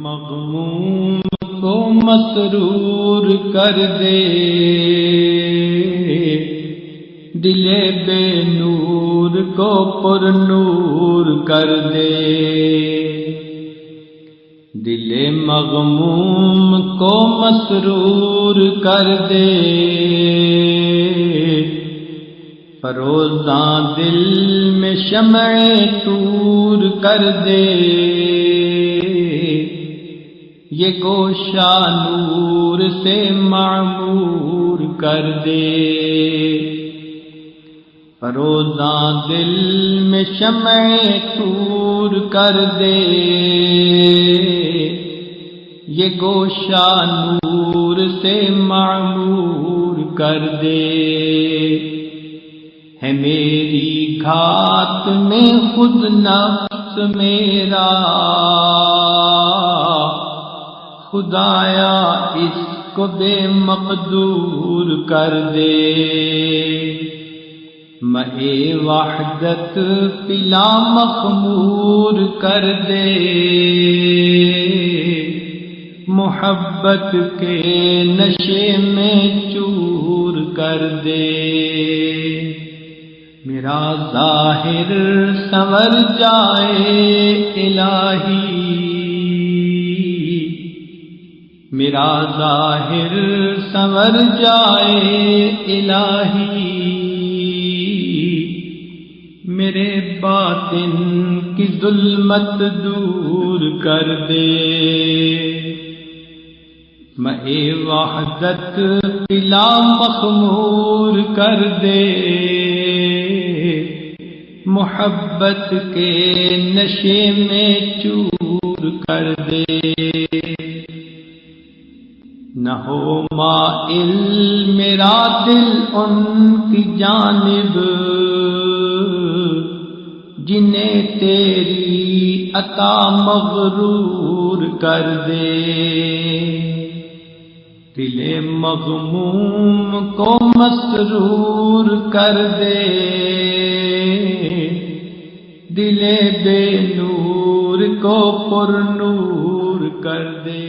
مغموم کو مسرور کر دے، دل بے نور کو پر نور کر دے، دل مغموم کو مسرور کر دے، فروزاں دل میں شمع طور کر دے، یہ گوشہ نور سے معمور کر دے، فروزاں دل میں شمع طور کر دے، یہ گوشہ نور سے معمور کر دے، ہے میری گھات میں خود نفس میرا، خدایا اس کو بے مقدور کر دے، مئے وحدت پلا مخمور کر دے، محبت کے نشے میں چور کر دے، میرا ظاہر سنور جائے الہی، میرا ظاہر سنور جائے الہی، میرے باطن کی ظلمت دور کر دے، مئے وحدت پلا مخمور کر دے، محبت کے نشے میں چور کر دے، نہ ہو مائل میرا دل ان کی جانب جنہیں تیری عطا مغرور کر دے، دل مغموم کو مسرور کر دے، دل بے نور کو پر نور کر دے۔